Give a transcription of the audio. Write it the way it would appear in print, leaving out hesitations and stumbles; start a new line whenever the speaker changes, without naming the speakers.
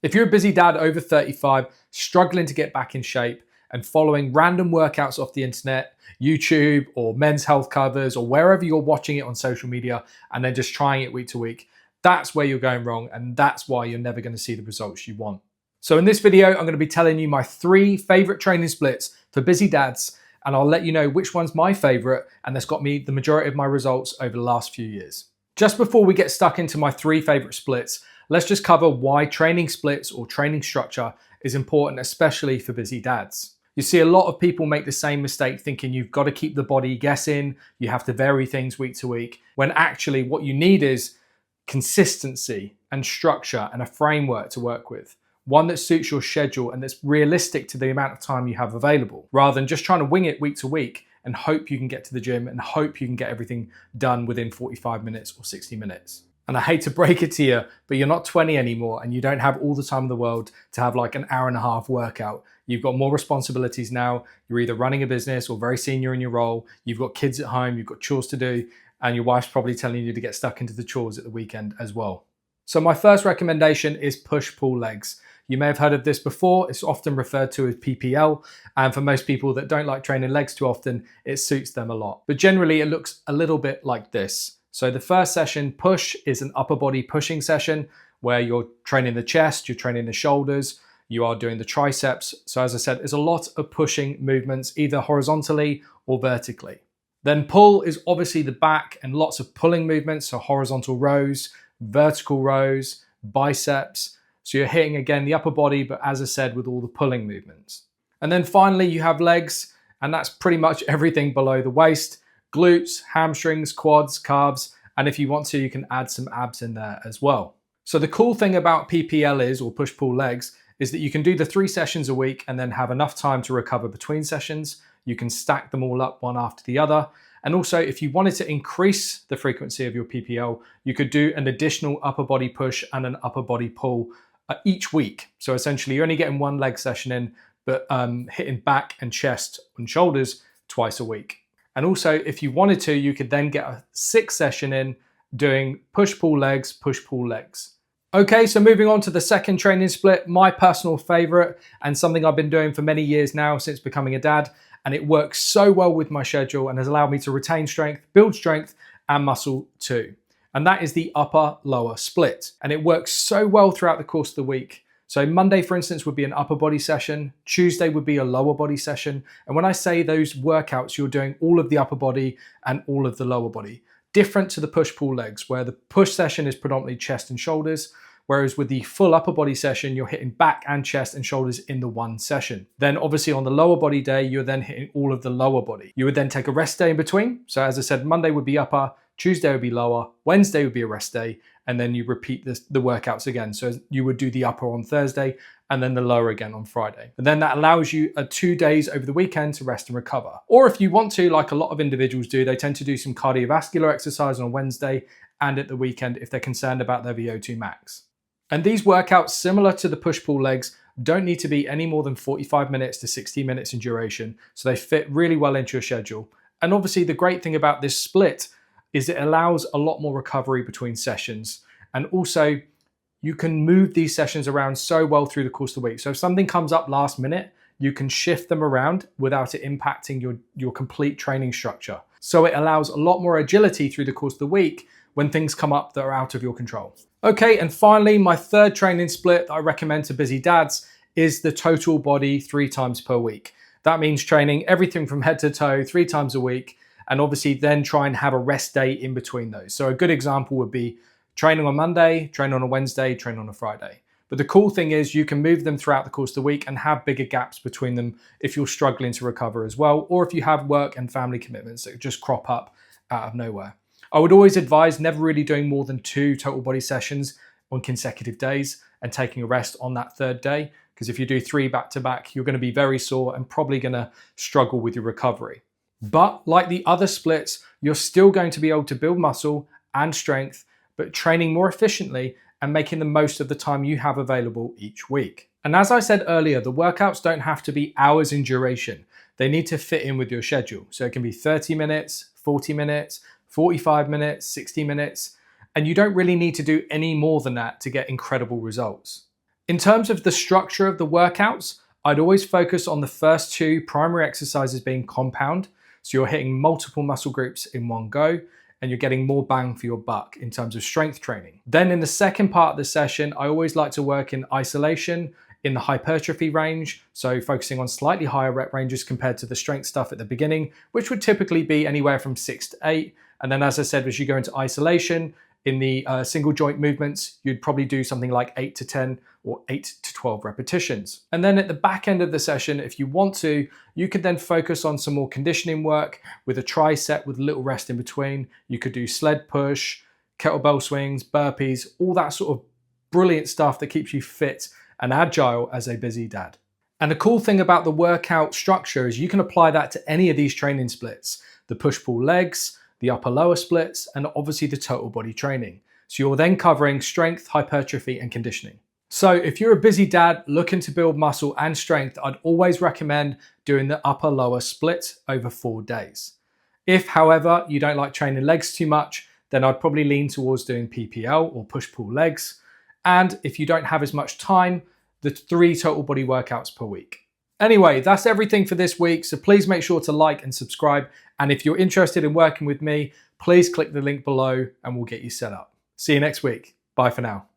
If you're a busy dad over 35, struggling to get back in shape and following random workouts off the internet, YouTube or men's health covers or wherever you're watching it on social media and then just trying it week to week, that's where you're going wrong, and that's why you're never going to see the results you want. So in this video, I'm going to be telling you my 3 favorite training splits for busy dads, and I'll let you know which one's my favorite and that's got me the majority of my results over the last few years. Just before we get stuck into my 3 favorite splits, let's just cover why training splits or training structure is important, especially for busy dads. You see a lot of people make the same mistake thinking you've got to keep the body guessing, you have to vary things week to week, when actually what you need is consistency and structure and a framework to work with. One that suits your schedule and that's realistic to the amount of time you have available, rather than just trying to wing it week to week and hope you can get to the gym and hope you can get everything done within 45 minutes or 60 minutes. And I hate to break it to you, but you're not 20 anymore and you don't have all the time in the world to have like an hour and a half workout. You've got more responsibilities now. You're either running a business or very senior in your role. You've got kids at home, you've got chores to do, and your wife's probably telling you to get stuck into the chores at the weekend as well. So my first recommendation is push-pull legs. You may have heard of this before. It's often referred to as PPL. And for most people that don't like training legs too often, it suits them a lot. But generally it looks a little bit like this. So the first session, push, is an upper body pushing session where you're training the chest, you're training the shoulders, you are doing the triceps. So as I said, there's a lot of pushing movements, either horizontally or vertically. Then pull is obviously the back and lots of pulling movements. So horizontal rows, vertical rows, biceps. So you're hitting again the upper body, but as I said, with all the pulling movements. And then finally you have legs, and that's pretty much everything below the waist. Glutes, hamstrings, quads, calves, and if you want to, you can add some abs in there as well. So the cool thing about PPL is, or push-pull legs, is that you can do the 3 sessions a week and then have enough time to recover between sessions. You can stack them all up one after the other. And also, if you wanted to increase the frequency of your PPL, you could do an additional upper body push and an upper body pull each week. So essentially, you're only getting 1 leg session in, but hitting back and chest and shoulders twice a week. And also, if you wanted to, you could then get a 6th session in doing push-pull legs, push-pull legs. Okay, so moving on to the second training split, my personal favorite and something I've been doing for many years now since becoming a dad. And it works so well with my schedule and has allowed me to retain strength, build strength and muscle too. And that is the upper-lower split. And it works so well throughout the course of the week. So Monday, for instance, would be an upper body session. Tuesday would be a lower body session. And when I say those workouts, you're doing all of the upper body and all of the lower body. Different to the push-pull legs, where the push session is predominantly chest and shoulders, whereas with the full upper body session, you're hitting back and chest and shoulders in the one session. Then obviously on the lower body day, you're then hitting all of the lower body. You would then take a rest day in between. So as I said, Monday would be upper, Tuesday would be lower, Wednesday would be a rest day, and then you repeat the workouts again. So you would do the upper on Thursday and then the lower again on Friday. And then that allows you 2 days over the weekend to rest and recover. Or if you want to, like a lot of individuals do, they tend to do some cardiovascular exercise on Wednesday and at the weekend if they're concerned about their VO2 max. And these workouts, similar to the push-pull legs, don't need to be any more than 45 minutes to 60 minutes in duration, so they fit really well into your schedule. And obviously the great thing about this split is it allows a lot more recovery between sessions. And also you can move these sessions around so well through the course of the week. So if something comes up last minute, you can shift them around without it impacting your complete training structure. So it allows a lot more agility through the course of the week when things come up that are out of your control. Okay, and finally, my third training split that I recommend to busy dads is the total body 3 times per week. That means training everything from head to toe 3 times a week, and obviously then try and have a rest day in between those. So a good example would be training on Monday, training on a Wednesday, training on a Friday. But the cool thing is you can move them throughout the course of the week and have bigger gaps between them if you're struggling to recover as well, or if you have work and family commitments that just crop up out of nowhere. I would always advise never really doing more than 2 total body sessions on consecutive days and taking a rest on that 3rd day, because if you do 3 back to back, you're going to be very sore and probably going to struggle with your recovery. But like the other splits, you're still going to be able to build muscle and strength, but training more efficiently and making the most of the time you have available each week. And as I said earlier, the workouts don't have to be hours in duration. They need to fit in with your schedule. So it can be 30 minutes, 40 minutes, 45 minutes, 60 minutes, and you don't really need to do any more than that to get incredible results. In terms of the structure of the workouts, I'd always focus on the first two primary exercises being compound. So you're hitting multiple muscle groups in one go and you're getting more bang for your buck in terms of strength training. Then in the second part of the session, I always like to work in isolation in the hypertrophy range. So focusing on slightly higher rep ranges compared to the strength stuff at the beginning, which would typically be anywhere from 6 to 8. And then as I said, as you go into isolation, in the single joint movements, you'd probably do something like 8 to 10 or 8 to 12 repetitions. And then at the back end of the session, if you want to, you could then focus on some more conditioning work with a tricep with a little rest in between. You could do sled push, kettlebell swings, burpees, all that sort of brilliant stuff that keeps you fit and agile as a busy dad. And the cool thing about the workout structure is you can apply that to any of these training splits, the push-pull legs, the upper lower splits, and obviously the total body training. So you're then covering strength, hypertrophy, and conditioning. So if you're a busy dad looking to build muscle and strength, I'd always recommend doing the upper lower split over 4 days. If, however, you don't like training legs too much, then I'd probably lean towards doing PPL or push-pull legs. And if you don't have as much time, the 3 total body workouts per week. Anyway, that's everything for this week, so please make sure to like and subscribe. And if you're interested in working with me, please click the link below and we'll get you set up. See you next week. Bye for now.